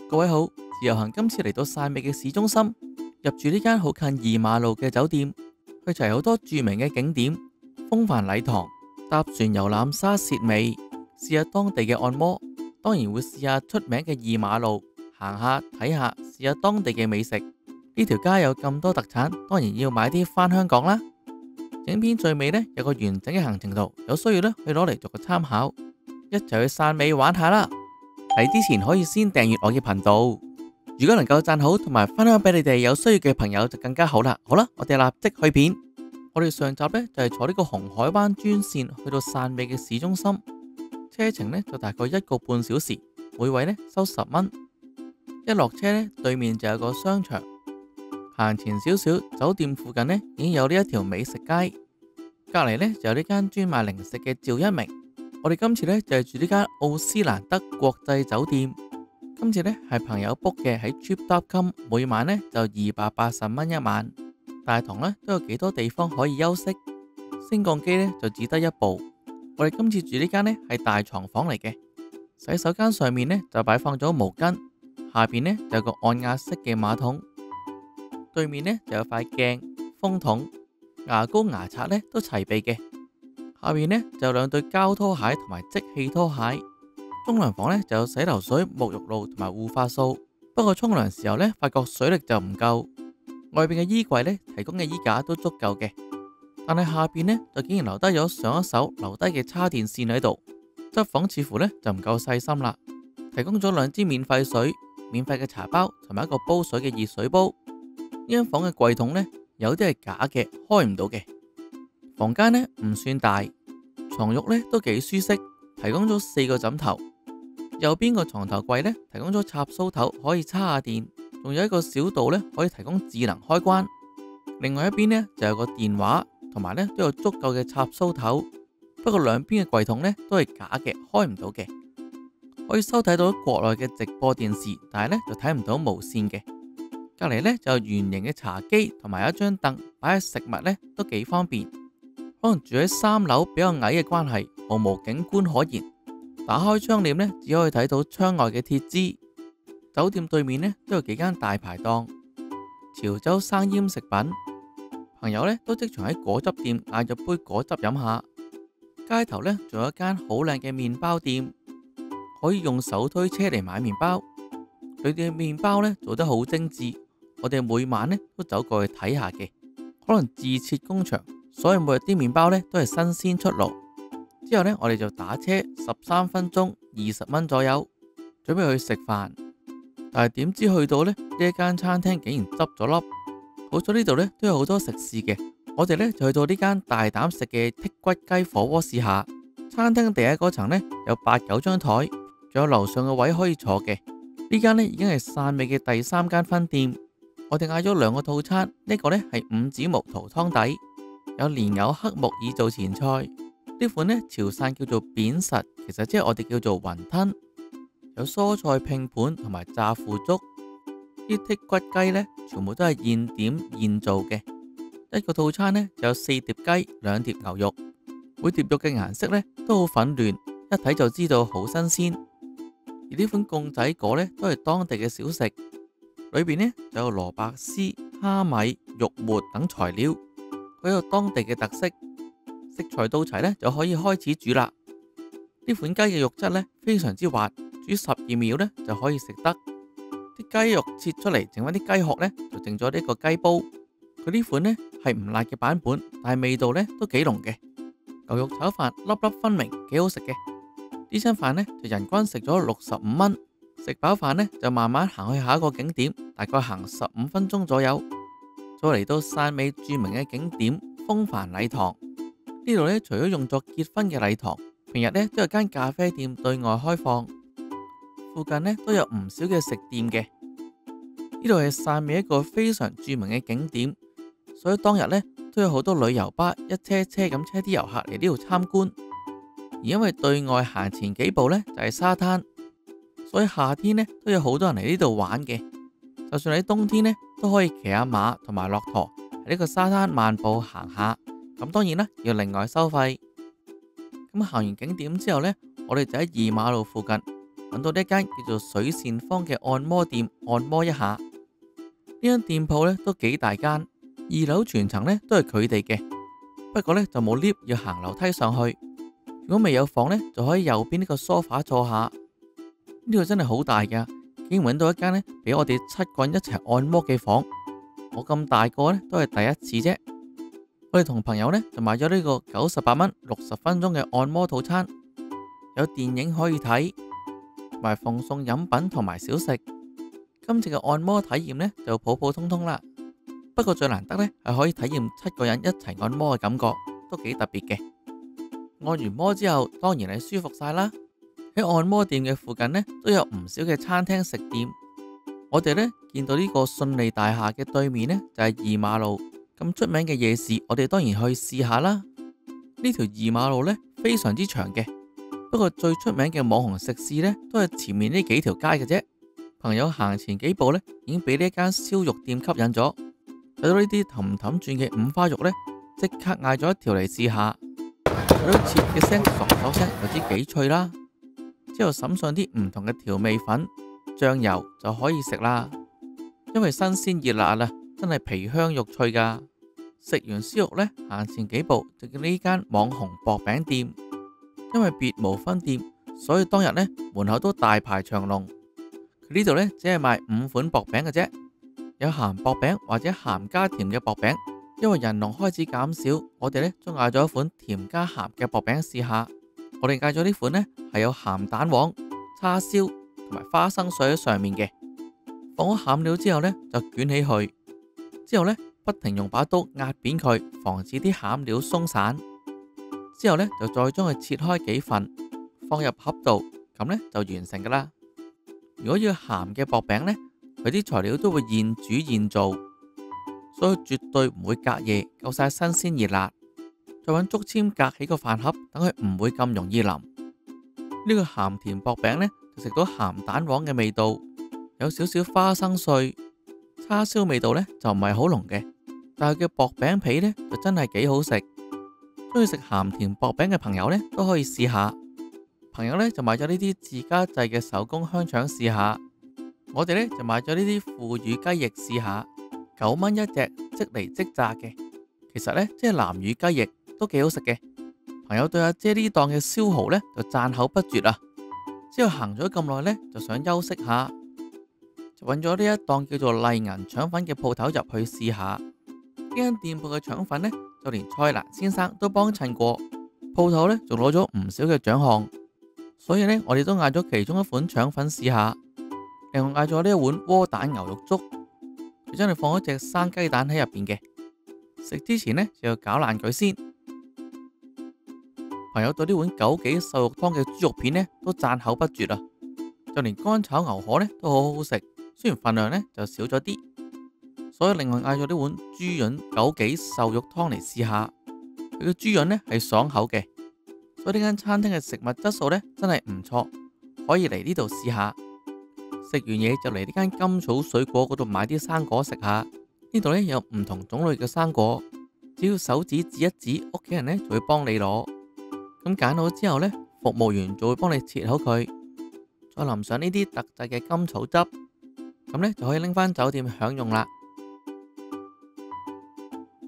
各位好，自由行今次嚟到汕尾嘅市中心，入住呢間好近二馬路嘅酒店，去齊好多著名嘅景點，風帆禮堂、搭船遊覽沙涉尾，試下當地嘅按摩，當然會試下出名嘅二馬路，行下睇下，試下當地嘅美食。呢條街有咁多特產，當然要買啲返香港啦。影片最尾呢，有個完整嘅行程圖，有需要呢，可以攞嚟做個參考。一齊去汕尾玩下啦！睇之前可以先訂閱我嘅頻道，如果能夠讚好同埋分享俾你哋有需要嘅朋友就更加好啦。好啦，我哋立即去片。我哋上集呢，就係坐呢個紅海灣專線去到汕尾嘅市中心，車程呢就大概1個半小時，每位呢收10蚊。一落車呢，對面就有個商場，行前少少，酒店附近呢已經有呢一條美食街，隔籬呢就有呢間專賣零食嘅趙一鳴。我哋今次呢，就係住呢間奧斯蘭德國際酒店，今次呢，係朋友 book 嘅，喺 trip.com 每晚呢就280蚊一晚，大堂呢都有幾多地方可以休息，升降機呢就只得一部。我哋今次住呢間呢係大床房嚟嘅，洗手間上面呢就擺放咗毛巾，下邊呢就有個按壓式嘅馬桶，對面呢就有塊鏡、風筒、牙膏、牙刷呢都齊備嘅。下面呢就有2對膠拖鞋同埋即棄拖鞋，沖涼房呢就有洗頭水、沐浴露同埋護髮素。不過沖涼時候呢，發覺水力就唔夠，外邊嘅衣櫃呢提供嘅衣架都足夠嘅，但係下邊呢就竟然留低咗上一手留低嘅叉電線喺度。執房似乎呢就唔夠細心啦，提供咗2支免費水、免費嘅茶包同埋一個煲水嘅熱水煲。呢間房嘅櫃桶呢，有啲係假嘅，開唔到嘅。房間呢唔算大，床褥呢都幾舒適，提供咗4個枕頭。右邊個床頭櫃呢提供咗插蘇頭，可以插下電，仲有一個小道呢可以提供智能開關。另外一邊呢就有個電話，同埋呢都有足夠嘅插蘇頭。不過兩邊嘅櫃桶呢都係假嘅，開唔到嘅。可以收睇到國內嘅直播電視，但係呢就睇唔到無線嘅。隔籬呢就有圓形嘅茶几，同埋有一張凳擺喺食物呢都幾方便。可能住喺3樓比較矮嘅關係，毫無景觀可言。打開窗簾呢，只可以睇到窗外嘅鐵枝。酒店對面呢都有幾間大排檔，潮州生醃食品。朋友呢都即場喺果汁店嗌咗杯果汁飲下。街頭呢仲有一間好靚嘅麵包店，可以用手推車嚟買麵包。佢哋嘅麵包呢做得好精緻，我哋每晚呢都走過去睇下嘅。可能自設工場，所以每日啲麵包呢都係新鮮出爐。之後呢，我哋就打車13分鐘，20蚊左右，準備去食飯。但係點知去到呢一間餐廳竟然執咗笠。好彩呢度呢都有好多食肆嘅，我哋呢就去到呢間大膽食嘅剔骨雞火鍋試下。餐廳第一嗰層呢有8、9張台，仲有樓上嘅位可以坐嘅。呢間呢已經係汕尾嘅第3間分店。我哋嗌咗2個套餐，呢個呢係5指毛肚湯底，有蓮藕黑木耳做前菜。呢款呢潮汕叫做扁實，其實即係我哋叫做雲吞。有蔬菜拼盤同埋炸腐竹。啲剔骨雞呢全部都係現點現做嘅。一個套餐呢就有4碟雞、2碟牛肉，每碟肉嘅顏色呢都好粉嫩，一睇就知道好新鮮。而呢款貢仔果呢都係當地嘅小食，裏邊呢就有蘿蔔絲、蝦米、肉末等材料，佢有當地嘅特色。食材到齊呢，就可以開始煮啦。呢款雞嘅肉質呢非常之滑，煮12秒呢就可以食得。啲雞肉切出嚟，剩翻啲雞殼呢，就剩咗呢個雞煲。佢呢款呢係唔辣嘅版本，但係味道呢都幾濃嘅。牛肉炒飯粒粒分明，幾好食嘅。呢餐飯呢就人均食咗65蚊。食飽飯呢就慢慢行去下一個景點，大概行15分鐘左右，再嚟到汕尾著名嘅景點風帆禮堂。呢度呢除咗用作結婚嘅禮堂，平日呢都有間咖啡店對外開放。附近呢都有唔少嘅食店嘅。呢度係汕尾一個非常著名嘅景點，所以當日呢都有好多旅遊巴一車車咁車啲遊客嚟呢度參觀。而因為對外行前幾步呢就係沙灘，所以夏天呢都有好多人嚟呢度玩嘅。就算喺冬天呢都可以騎下馬同埋駱駝喺呢個沙灘漫步行下。咁當然啦，要另外收費。咁行完景點之後呢，我哋就喺2馬路附近揾到呢一間叫做水善坊嘅按摩店按摩一下。呢間店鋪呢都幾大間，2樓全層呢都係佢哋嘅，不過呢就冇 lift 要行樓梯上去。如果未有房呢，就可以右邊呢個梳化坐下。呢度真係好大噶，竟然揾到一間呢俾我哋7個人一齊按摩嘅房。我咁大個呢都係第一次啫。我哋同朋友呢就買咗呢個98蚊60分鐘嘅按摩套餐，有電影可以睇，同埋奉送飲品同埋小食。今次嘅按摩體驗呢就普普通通啦，不過最難得呢係可以體驗7個人一齊按摩嘅感覺，都幾特別嘅。按完摩之後，當然係舒服晒啦。喺按摩店嘅附近呢，都有唔少嘅餐廳食店。我哋呢見到呢個信利大廈嘅對面呢，就係二馬路咁出名嘅夜市，我哋當然去試下啦。呢條二馬路呢非常之長嘅，不過最出名嘅網紅食肆呢，都係前面呢幾條街嘅啫。朋友行前幾步呢，已經俾呢間燒肉店吸引咗，睇到呢啲氹氹轉嘅五花肉呢，即刻嗌咗一條嚟試下。睇到切嘅聲、爽手聲，就知幾脆啦。之後滲上啲唔同嘅調味粉、醬油就可以食啦。因為新鮮熱辣啦，真係皮香肉脆噶。食完燒肉呢，行前幾步就叫呢間網紅薄餅店。因為別無分店，所以當日呢門口都大排長龍。佢呢度呢只係賣5款薄餅嘅啫，有鹹薄餅或者鹹加甜嘅薄餅。因為人龍開始減少，我哋呢都嗌咗一款甜加鹹嘅薄餅試下。我哋嗌咗呢款呢係有鹹蛋黃、叉燒同埋花生碎喺上面嘅。放咗餡料之後呢，就捲起佢，之後呢不停用把刀壓扁佢，防止啲餡料鬆散。之後呢就再將佢切開幾份，放入盒度，咁呢就完成噶啦。如果要鹹嘅薄餅呢，佢啲材料都會現煮現做，所以絕對唔會隔夜，夠晒新鮮熱辣。再揾竹籤隔起個飯盒，等佢唔會咁容易腍。呢個鹹甜薄餅呢，就食到鹹蛋黃嘅味道，有少少花生碎，叉燒味道呢就唔係好濃嘅，但係佢嘅薄餅皮呢就真係幾好食。中意食鹹甜薄餅嘅朋友呢都可以試下。朋友呢就買咗呢啲自家製嘅手工香腸試下，我哋呢就買咗呢啲腐乳雞翼試下，9蚊一隻，即嚟即炸嘅。其實呢，即係南乳雞翼都幾好食嘅。朋友對阿姐呢檔嘅燒蠔呢就讚口不絕啊。之後行咗咁耐呢，就想休息下，就揾咗呢一檔叫做麗銀腸粉嘅鋪頭入去試下。呢間店鋪嘅腸粉呢，就連蔡瀾先生都幫襯過，鋪頭呢仲攞咗唔少嘅獎項。所以呢，我哋都嗌咗其中一款腸粉試下。另外嗌咗呢一碗窩蛋牛肉粥，佢真係放咗隻生雞蛋喺入邊嘅。食之前呢，就要攪爛佢先。朋友對呢碗枸杞瘦肉湯嘅豬肉片呢都讚口不絕啊！就連乾炒牛河呢都好好食，雖然份量呢就少咗啲，所以另外嗌咗呢碗豬潤枸杞瘦肉湯嚟試下。佢嘅豬潤呢係爽口嘅。所以呢間餐廳嘅食物質素呢真係唔錯，可以嚟呢度試下。食完嘢就嚟呢間甘草水果嗰度買啲生果食下。呢度呢有唔同種類嘅生果，只要手指指一指，屋企人呢就會幫你攞。咁揀好之後呢，服務員就會幫你切好佢，再淋上呢啲特製嘅甘草汁，咁呢就可以拎返酒店享用啦。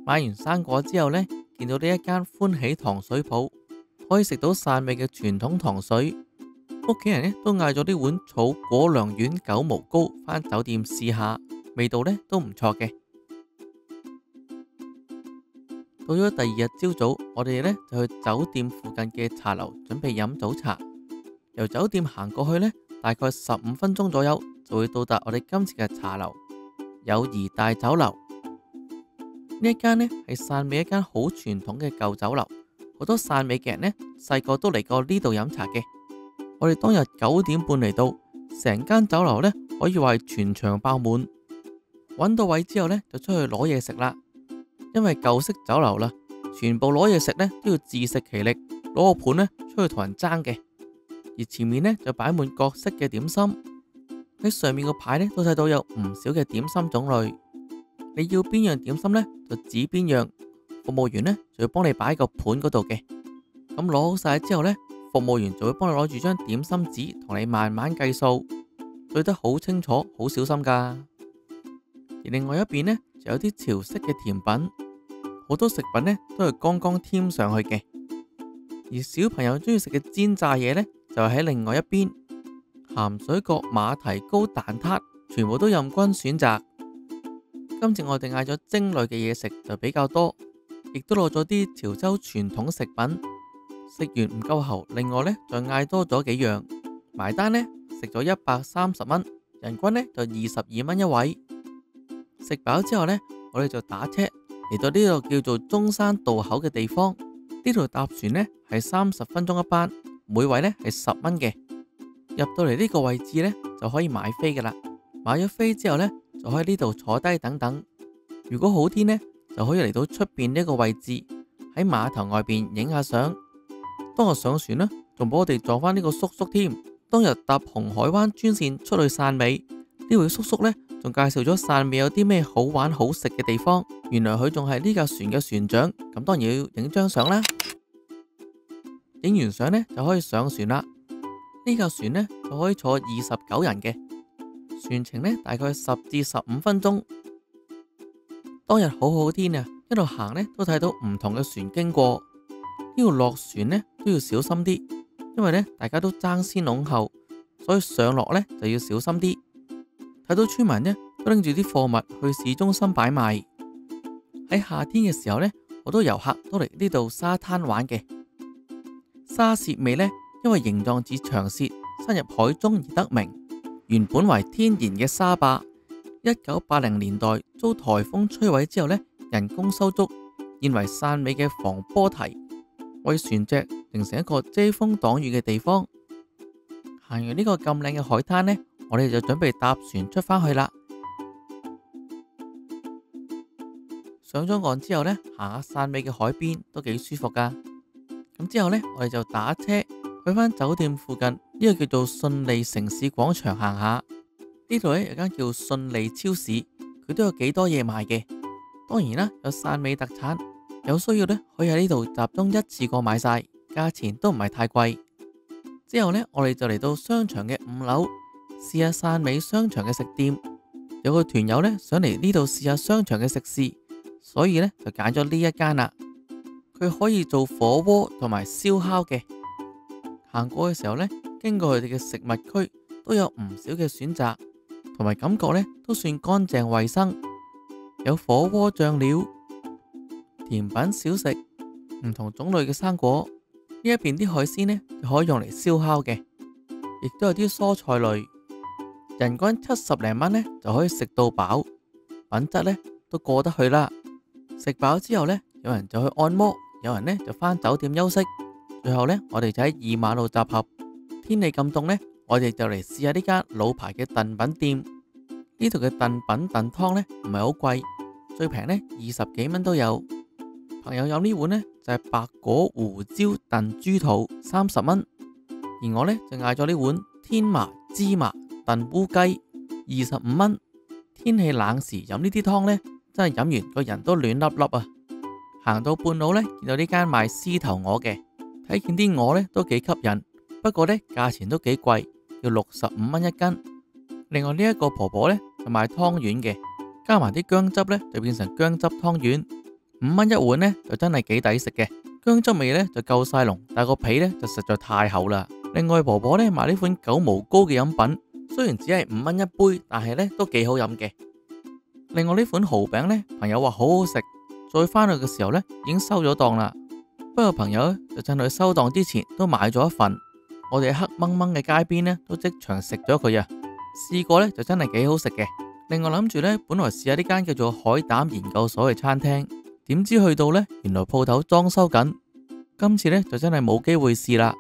買完生果之後呢，見到呢一間歡喜糖水鋪，可以食到汕尾嘅傳統糖水。屋企人呢都嗌咗呢碗草果涼丸9毛糕返酒店試下，味道呢都唔錯嘅。到咗第2日朝早，我哋呢就去酒店附近嘅茶樓準備飲早茶。由酒店行過去呢，大概15分鐘左右就會到達我哋今次嘅茶樓友誼大酒樓。呢一間呢係汕尾一間好傳統嘅舊酒樓，好多汕尾嘅人呢細個都嚟過呢度飲茶嘅。我哋當日9點半嚟到，成間酒樓呢可以話係全場爆滿。揾到位之後呢，就出去攞嘢食啦。因為舊式酒樓啦，全部攞嘢食呢都要自食其力，攞個盤呢出去同人爭嘅。而前面呢就擺滿各式嘅點心，喺上面個牌呢都睇到有唔少嘅點心種類。你要邊樣點心呢，就指邊樣，服務員呢就要幫你擺喺個盤嗰度嘅。咁攞好晒之後呢，服務員就會幫你攞住張點心紙同你慢慢計數，對得好清楚，好小心㗎。而另外一邊呢，就有啲潮式嘅甜品，好多食品呢都係剛剛添上去嘅。而小朋友中意食嘅煎炸嘢呢，就係喺另外一邊。鹹水角、馬蹄糕、蛋撻，全部都任君選擇。今次我哋嗌咗蒸類嘅嘢食就比較多，亦都攞咗啲潮州傳統食品。食完唔夠喉，另外呢再嗌多咗幾樣。埋單呢，食咗130蚊，人均呢就22蚊一位。食飽之後呢，我哋就打車嚟到呢度叫做中山道口嘅地方。呢度搭船呢係30分鐘一班，每位呢係10蚊嘅。入到嚟呢個位置呢，就可以買飛噶啦。買咗飛之後呢，就可以呢度坐低等等。如果好天呢，就可以嚟到出邊呢個位置，喺碼頭外邊影下相。當日上船呢，仲幫我哋撞翻呢個叔叔添。當日搭紅海灣專線出去汕尾，呢位叔叔呢，仲介紹咗汕尾有啲咩好玩好食嘅地方。原來佢仲係呢架船嘅船長，咁當然要影張相啦。影完相呢，就可以上船啦。呢架船呢，就可以坐29人嘅，船程呢，大概10至15分鐘。當日好好天啊，一路行呢都睇到唔同嘅船經過。呢度落船呢都要小心啲，因為呢大家都爭先恐後，所以上落呢就要小心啲。睇到村民呢都拎住啲貨物去市中心擺賣。喺夏天嘅時候呢，好多遊客都嚟呢度沙灘玩嘅。沙舌尾呢，因為形狀似長舌，伸入海中而得名。原本為天然嘅沙壩，1980年代遭颱風摧毀之後呢，人工修築，現為汕尾嘅防波堤，為船隻形成一個遮風擋雨嘅地方。行完呢個咁靚嘅海灘呢，我哋就準備搭船出返去啦。上咗岸之後呢，行下汕尾嘅海邊都幾舒服噶。咁之後呢，我哋就打車去返酒店附近呢個叫做順利城市廣場行下。呢度呢，有間叫順利超市，佢都有幾多嘢賣嘅。當然啦，有汕尾特產，有需要呢，可以喺呢度集中一次過買晒，價錢都唔係太貴。之後呢，我哋就嚟到商場嘅5樓試下汕尾商場嘅食店。有個團友呢，想嚟呢度試下商場嘅食肆，所以呢，就揀咗呢一間啦。佢可以做火鍋同埋燒烤嘅。行過嘅時候呢，經過佢哋嘅食物區，都有唔少嘅選擇，同埋感覺呢都算乾淨衛生。有火鍋醬料、甜品小食、唔同種類嘅生果。呢一邊啲海鮮呢，就可以用嚟燒烤嘅，亦都有啲蔬菜類。人均70零蚊呢，就可以食到飽，品質呢都過得去啦。食飽之後呢，有人就去按摩，有人呢就返酒店休息，最後呢，我哋就喺2馬路集合。天氣咁凍呢，我哋就嚟試下呢間老牌嘅燉品店。呢度嘅燉品燉湯呢唔係好貴，最平呢20幾蚊都有。朋友飲呢碗呢就係白果胡椒燉豬肚30蚊，而我呢就嗌咗呢碗天麻芝麻燉烏雞25蚊。天氣冷時飲呢啲湯呢，真係飲完個人都暖粒粒啊！行到半路呢，見到呢間賣獅頭鵝嘅，睇見啲鵝呢都幾吸引，不過呢價錢都幾貴，要65蚊一斤。另外呢一個婆婆呢就賣湯圓嘅，加埋啲薑汁呢就變成薑汁湯圓，5蚊一碗呢就真係幾抵食嘅。薑汁味呢就夠晒濃，但個皮呢就實在太厚啦。另外婆婆呢賣呢款九毛糕嘅飲品，雖然只係5蚊一杯，但係呢都幾好飲嘅。另外呢款蠔餅呢，朋友話好好食，再返去嘅時候呢已經收咗檔啦。不過朋友呢就趁佢收檔之前都買咗一份，我哋喺黑掹掹嘅街邊呢都即場食咗佢啊！試過呢就真係幾好食嘅。另外諗住呢，本來試下呢間叫做海膽研究所嘅餐廳，點知去到呢，原來鋪頭裝修緊，今次呢就真係冇機會試啦。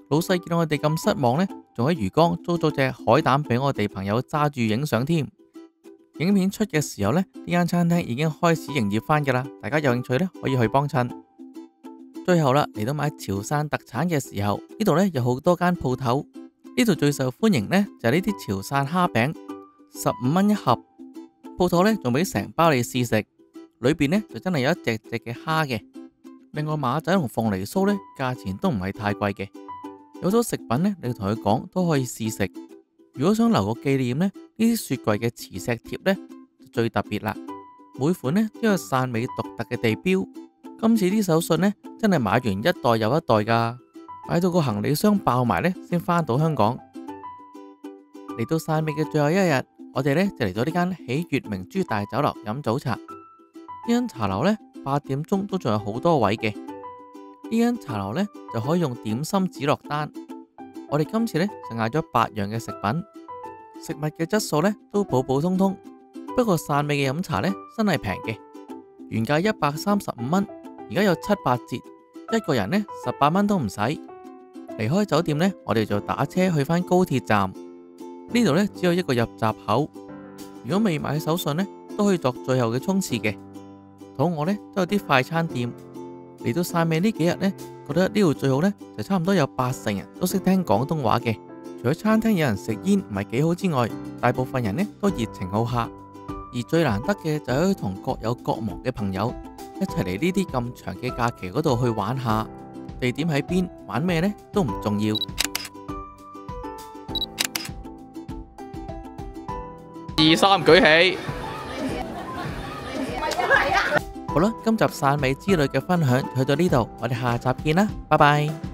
老細見到我哋咁失望呢，仲喺魚缸租咗隻海膽俾我哋朋友揸住影相添。影片出嘅時候呢，呢間餐廳已經開始營業翻噶啦，大家有興趣呢可以去幫襯。最後啦，嚟到買潮汕特產嘅時候，呢度呢有好多間鋪頭。呢度最受歡迎呢就係呢啲潮汕蝦餅，15蚊一盒。鋪頭呢仲俾成包你試食，裏邊呢就真係有一隻隻嘅蝦嘅。另外馬仔同鳳梨酥呢，價錢都唔係太貴嘅。有好多食品呢，你同佢講都可以試食。如果想留個紀念呢，呢啲雪櫃嘅磁石貼呢，就最特別啦。每款呢都有汕尾獨特嘅地標。今次啲手信呢，真係買完一袋又一袋㗎，買到個行李箱爆埋呢，先返到香港。嚟到汕尾嘅最後一日，我哋呢就嚟咗呢間喜悅明珠大酒樓飲早茶。呢間茶樓呢，8點鐘都仲有好多位嘅。呢間茶樓呢就可以用點心紙落單。我哋今次呢就嗌咗8樣嘅食品，食物嘅質素呢都普普通通。不過汕尾嘅飲茶呢真係平嘅，原價135蚊，而家有7-8折，一個人呢18蚊都唔使。離開酒店呢，我哋就打車去返高鐵站。呢度呢只有一個入閘口。如果未買手信呢，都可以作最後嘅衝刺嘅。肚餓呢都有啲快餐店。嚟到汕尾呢幾日呢，覺得呢度最好呢，就差唔多有80%人都識聽廣東話嘅。除咗餐廳有人食煙唔係幾好之外，大部分人呢都熱情好客。而最難得嘅就係可以同各有各忙嘅朋友一齊嚟呢啲咁長嘅假期嗰度去玩下。地點喺邊，玩咩呢都唔重要。2、3舉起。好啦，今集汕尾之旅嘅分享去到呢度，我哋下集見啦，拜拜。